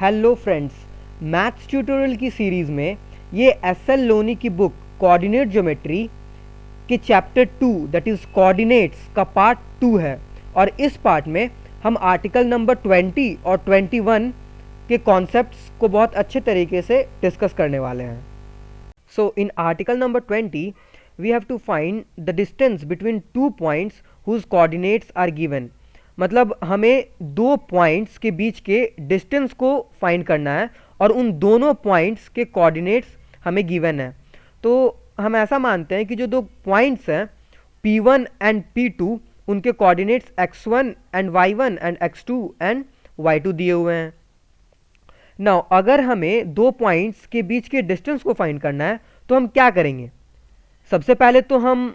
Hello friends, maths tutorial की series में ये एस.एल. लोनी की बुक कोऑर्डिनेट ज्योमेट्री के चैप्टर 2 दैट इज़ कोऑर्डिनेट्स का पार्ट 2 है। और इस पार्ट में हम आर्टिकल नंबर 20 और 21 के कॉन्सेप्ट्स को बहुत अच्छे तरीके से डिस्कस करने वाले हैं। So in article number 20 we have to find the distance between 2 points whose coordinates are given. मतलब हमें दो पॉइंट्स के बीच के डिस्टेंस को फाइंड करना है और उन दोनों पॉइंट्स के कोऑर्डिनेट्स हमें गिवन है। तो हम ऐसा मानते हैं कि जो दो पॉइंट्स हैं P1 एंड P2 उनके coordinates x1 and y1 and x2 and y2 दिए हुए हैं। नाउ अगर हमें दो पॉइंट्स के बीच के डिस्टेंस को फाइंड करना है तो हम क्या करेंगे? सबसे पहले तो हम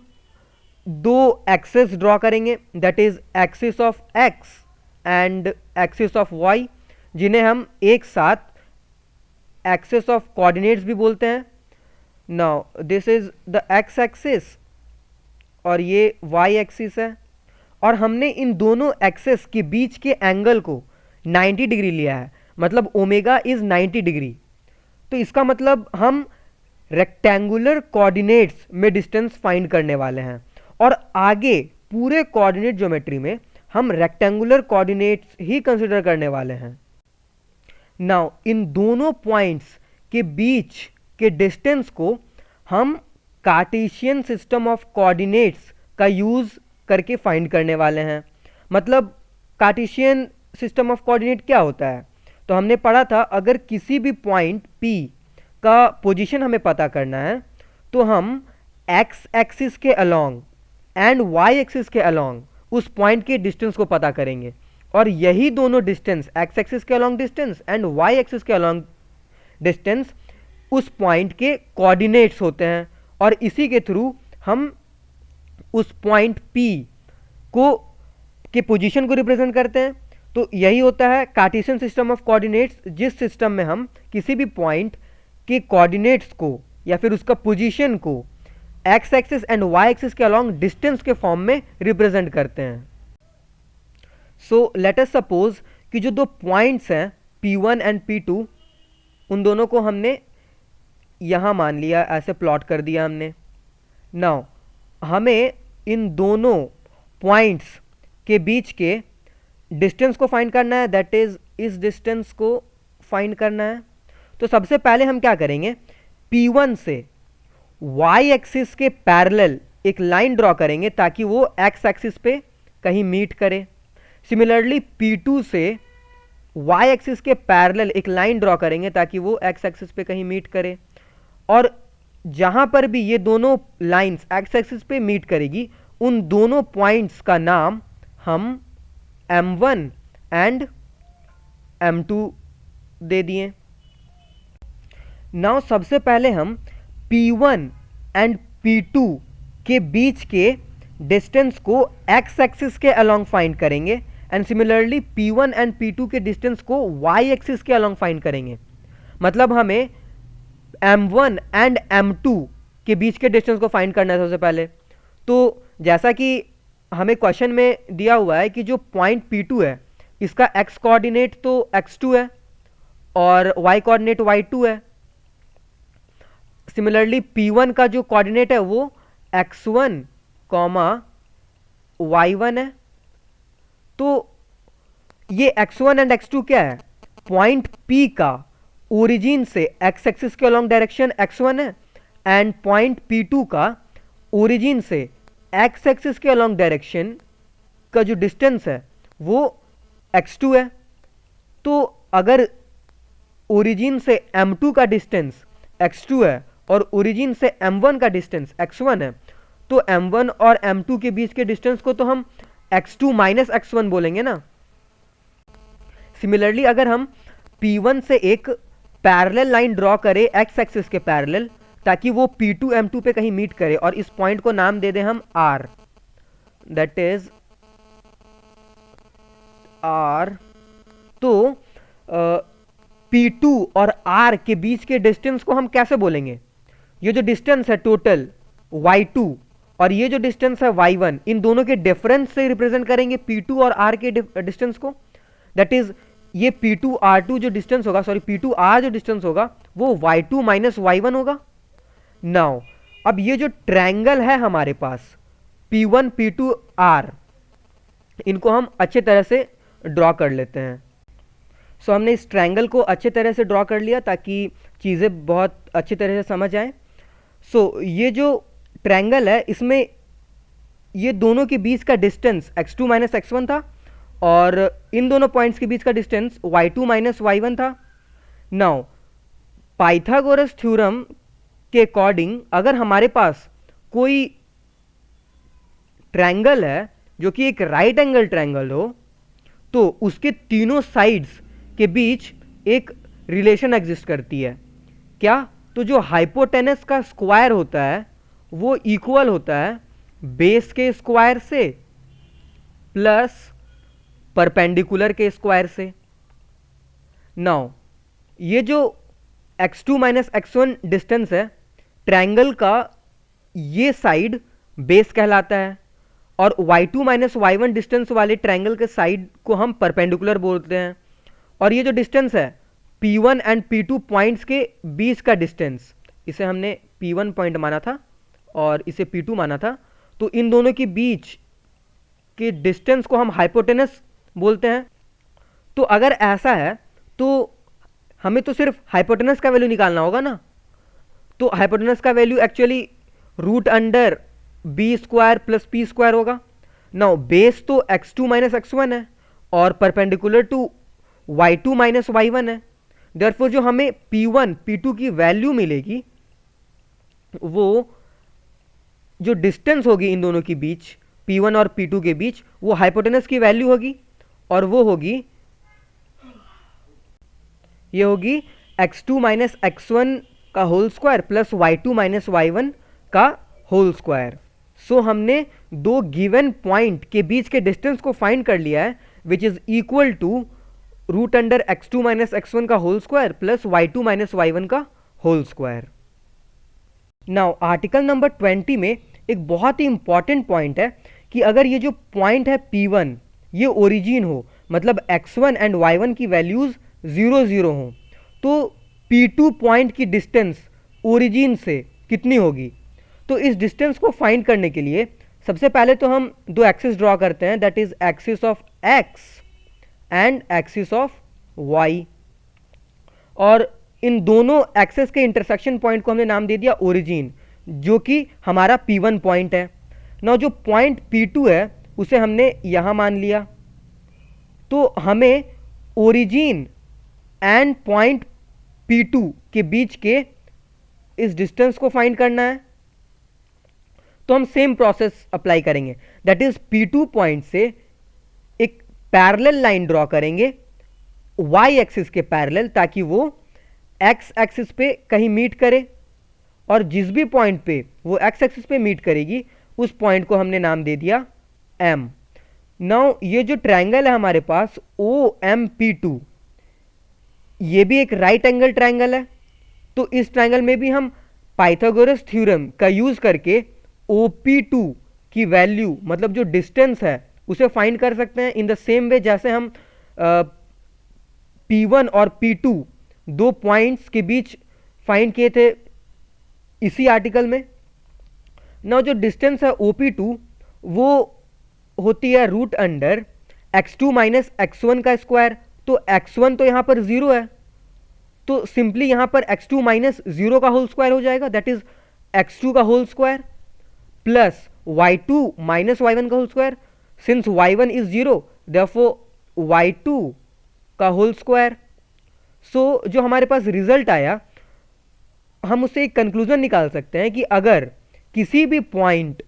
दो एक्सेस ड्रॉ करेंगे, that is axis of x and axis of y, जिन्हें हम एक साथ एक्सिस ऑफ कोऑर्डिनेट्स भी बोलते हैं। Now this is the x axis और ये y एक्सिस है, और हमने इन दोनों एक्सेस के बीच के एंगल को 90 डिग्री लिया है, मतलब ओमेगा इज 90 डिग्री। तो इसका मतलब हम रेक्टेंगुलर कोऑर्डिनेट्स में डिस्टेंस फाइंड करने वाले हैं, और आगे पूरे कोऑर्डिनेट ज्योमेट्री में हम रेक्टेंगुलर कोऑर्डिनेट्स ही कंसिडर करने वाले हैं। नाउ इन दोनों पॉइंट्स के बीच के डिस्टेंस को हम कार्टेशियन सिस्टम ऑफ कोऑर्डिनेट्स का यूज करके फाइंड करने वाले हैं। मतलब कार्टेशियन सिस्टम ऑफ कोऑर्डिनेट क्या होता है? तो हमने पढ़ा था, अगर किसी भी पॉइंट P का पोजीशन हमें पता करना है तो हम x एक्सिस के अलोंग एंड y एक्सिस के अलोंग उस पॉइंट के डिस्टेंस को पता करेंगे, और यही दोनों डिस्टेंस x एक्सिस के along distance and y axis के अलोंग डिस्टेंस उस पॉइंट के कोऑर्डिनेट्स होते हैं, और इसी के थ्रू हम उस पॉइंट P को के पोजीशन को रिप्रेजेंट करते हैं। तो यही होता है कार्टेशियन सिस्टम ऑफ कोऑर्डिनेट्स, जिस सिस्टम में हम किसी भी पॉइंट के कोऑर्डिनेट्स को या फिर उसका पोजीशन को x axis and y axis के अलोंग डिस्टेंस के फॉर्म में रिप्रेजेंट करते हैं। सो लेट अस सपोज कि जो दो पॉइंट्स हैं P1 एंड P2, उन दोनों को हमने यहाँ मान लिया, ऐसे प्लॉट कर दिया हमने। नाउ हमें इन दोनों पॉइंट्स के बीच के डिस्टेंस को फाइंड करना है, दैट इज इस डिस्टेंस को फाइंड करना है। तो सबसे पहले हम क्या करेंगे? P1 से y एक्सिस के पैरेलल एक लाइन ड्रॉ करेंगे ताकि वो x एक्सिस पे कहीं मीट करे। सिमिलरली P2 से y एक्सिस के पैरेलल एक लाइन ड्रॉ करेंगे ताकि वो x एक्सिस पे कहीं मीट करे, और जहां पर भी ये दोनों लाइंस x एक्सिस पे मीट करेगी उन दोनों पॉइंट्स का नाम हम M1 एंड M2 दे दिए। नाउ सबसे पहले हम P1 एंड P2 के बीच के डिस्टेंस को x एक्सिस के अलोंग फाइंड करेंगे, and similarly P1 and P2 के डिस्टेंस को y एक्सिस के अलोंग फाइंड करेंगे। मतलब हमें M1 एंड M2 के बीच के डिस्टेंस को फाइंड करना है सबसे पहले। तो जैसा कि हमें क्वेश्चन में दिया हुआ है कि जो पॉइंट P2 है इसका x कोऑर्डिनेट तो x2 है और y कोऑर्डिनेट y2 है। सिमिलरली P1 का जो कोऑर्डिनेट है वो x1, y1 है। तो ये x1 एंड x2 क्या है? पॉइंट P का ओरिजिन से x एक्सिस के अलोंग डायरेक्शन x1 है, एंड पॉइंट P2 का ओरिजिन से x एक्सिस के अलोंग डायरेक्शन का जो डिस्टेंस है वो x2 है। तो अगर ओरिजिन से M2 का डिस्टेंस x2 है और ओरिजिन से M1 का डिस्टेंस x1 है, तो M1 और M2 के बीच के डिस्टेंस को तो हम x2 माइनस x1 बोलेंगे ना। सिमिलरली अगर हम P1 से एक पैरेलल लाइन ड्रॉ करें x एक्सिस के पैरेलल ताकि वो P2 M2 पे कहीं मीट करे, और इस पॉइंट को नाम दे दें हम R, दैट इज R। तो P2 और R के बीच के डिस्टेंस को हम कैसे बोलेंगे? ये जो डिस्टेंस है टोटल y2 और ये जो डिस्टेंस है y1, इन दोनों के डिफरेंस से रिप्रेजेंट करेंगे P2 और R के डिस्टेंस को। दैट इज ये P2R2 जो डिस्टेंस होगा, सॉरी P2R जो डिस्टेंस होगा वो y2 माइनस y1 होगा। नाउ अब ये जो ट्रायंगल है हमारे पास P1 P2R, इनको हम अच्छे तरह से ड्रॉ कर लेते हैं। सो हमने इस ट्रायंगल को अच्छे तरह से ड्रॉ कर लिया ताकि चीज़ें बहुत अच्छी तरह से समझ आए। सो ये जो ट्रायंगल है इसमें ये दोनों के बीच का डिस्टेंस x2 माइनस x1 था और इन दोनों पॉइंट्स के बीच का डिस्टेंस y2 माइनस y1 था। नाउ पाइथागोरस थ्योरम के अकॉर्डिंग अगर हमारे पास कोई ट्रायंगल है जो कि एक राइट एंगल ट्रायंगल हो तो उसके तीनों साइड्स के बीच एक रिलेशन एग्जिस्ट करती है। क्या? तो जो हाइपोटेनस का स्क्वायर होता है वो इक्वल होता है बेस के स्क्वायर से प्लस परपेंडिकुलर के स्क्वायर से। नाउ ये जो x2 माइनस x1 डिस्टेंस है ट्रायंगल का, ये साइड बेस कहलाता है और y2 माइनस y1 डिस्टेंस वाले ट्रायंगल के साइड को हम परपेंडिकुलर बोलते हैं। और ये जो डिस्टेंस है P1 एंड P2 पॉइंट्स के बीच का डिस्टेंस, इसे हमने P1 पॉइंट माना था और इसे P2 माना था, तो इन दोनों के बीच के डिस्टेंस को हम हाइपोटेनस बोलते हैं। तो अगर ऐसा है तो हमें तो सिर्फ हाइपोटेनस का वैल्यू निकालना होगा ना। तो हाइपोटेनस का value actually root under b square plus p square होगा। नाउ बेस तो x2 माइनस x1 है और perpendicular to y2 minus y1 है। देयरफॉर जो हमें P1 P2 की वैल्यू मिलेगी वो जो डिस्टेंस होगी इन दोनों के बीच P1 और P2 के बीच वो हाइपोटेनस की वैल्यू होगी और वो होगी, ये होगी x2 माइनस x1 का whole square plus y2 minus y1 का होल स्क्वायर। सो हमने दो गिवन पॉइंट के बीच के डिस्टेंस को फाइंड कर लिया है which is equal to root under x2 minus x1 का whole square plus y2 minus y1 का whole square. Now article number 20 में एक बहुत ही इंपॉर्टेंट पॉइंट है कि अगर ये जो पॉइंट है P1 ये ओरिजिन हो, मतलब x1 एंड y1 की वैल्यूज 0 0 हो, तो P2 पॉइंट की डिस्टेंस ओरिजिन से कितनी होगी। तो इस डिस्टेंस को फाइंड करने के लिए सबसे पहले तो हम दो एक्सिस ड्रॉ करते हैं, that is axis of x and axis of y। और इन दोनों एक्सेस के इंटरसेक्शन पॉइंट को हमने नाम दे दिया ओरिजिन, जो कि हमारा P1 पॉइंट है। ना जो पॉइंट P2 है उसे हमने यहां मान लिया। तो हमें ओरिजिन एंड पॉइंट P2 के बीच के इस डिस्टेंस को फाइंड करना है। तो हम सेम प्रोसेस अप्लाई करेंगे, दैट इज P2 पॉइंट से एक पैरेलल लाइन ड्रॉ करेंगे y एक्सिस के पैरेलल, ताकि वो x एक्सिस पे कहीं मीट करे और जिस भी पॉइंट पे वो x एक्सिस पे मीट करेगी उस पॉइंट को हमने नाम दे दिया M। नाउ ये जो ट्रायंगल है हमारे पास OMP2, ये भी एक राइट एंगल ट्रायंगल है। तो इस ट्रायंगल में भी हम पाइथागोरस थ्योरम का यूज करके OP2 की वैल्यू, मतलब जो डिस्टेंस है, उसे फाइंड कर सकते हैं इन द सेम वे जैसे हम P1 और P2 दो पॉइंट्स के बीच फाइंड किए थे इसी आर्टिकल में। ना जो डिस्टेंस है OP2 वो होती है root under x2 minus x1 का स्क्वायर। तो x1 तो यहां पर 0 है, तो सिंपली यहां पर x2 माइनस 0 का होल स्क्वायर हो जाएगा, दैट इज x2 का whole square plus y2 minus y1 का whole square. Since y1 is 0 therefore y2 का होल स्क्वायर। सो जो हमारे पास रिजल्ट आया, हम उससे एक कंक्लूजन निकाल सकते हैं कि अगर किसी भी पॉइंट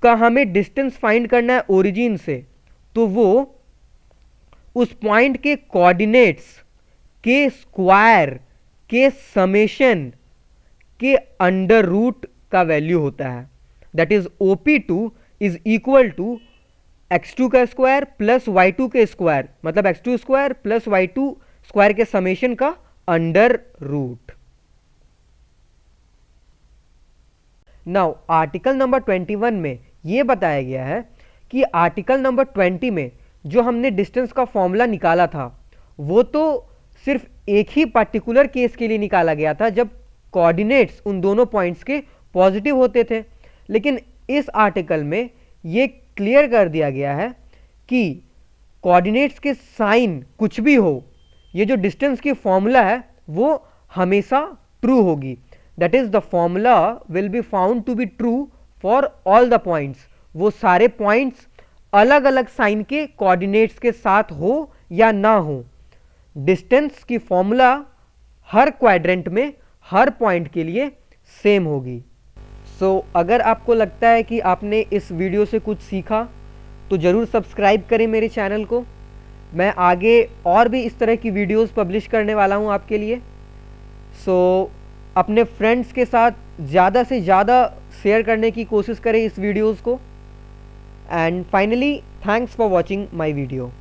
का हमें डिस्टेंस फाइंड करना है ओरिजिन से, तो वो उस पॉइंट के कोऑर्डिनेट्स के स्क्वायर के समेशन के अंडर रूट का वैल्यू होता है, that is OP2 is equal to x2 का स्क्वायर प्लस y2 के स्क्वायर, मतलब x2 square plus y2 square के समेशन का under root. Now article number 21 में यह बताया गया है कि आर्टिकल नंबर 20 में जो हमने डिस्टेंस का फॉर्मूला निकाला था वो तो सिर्फ एक ही पर्टिकुलर केस के लिए निकाला गया था जब कोऑर्डिनेट्स उन दोनों पॉइंट्स के पॉजिटिव होते थे। लेकिन इस आर्टिकल में ये क्लियर कर दिया गया है कि कोऑर्डिनेट्स के साइन कुछ भी हो, ये जो डिस्टेंस की फॉर्मूला है वो हमेशा ट्रू होगी। That is the formula will be found to be true for all the points. वो सारे पॉइंट्स अलग अलग साइन के कोऑर्डिनेट्स के साथ हो या ना हो, डिस्टेंस की फॉर्मूला हर क्वाड्रेंट में हर पॉइंट के लिए सेम होगी। सो अगर आपको लगता है कि आपने इस वीडियो से कुछ सीखा तो ज़रूर सब्सक्राइब करें मेरे चैनल को। मैं आगे और भी इस तरह की वीडियोस पब्लिश करने वाला हूं आपके लिए। सो अपने फ्रेंड्स के साथ ज़्यादा से ज़्यादा शेयर करने की कोशिश करें इस वीडियोस को। And finally thanks for watching my video.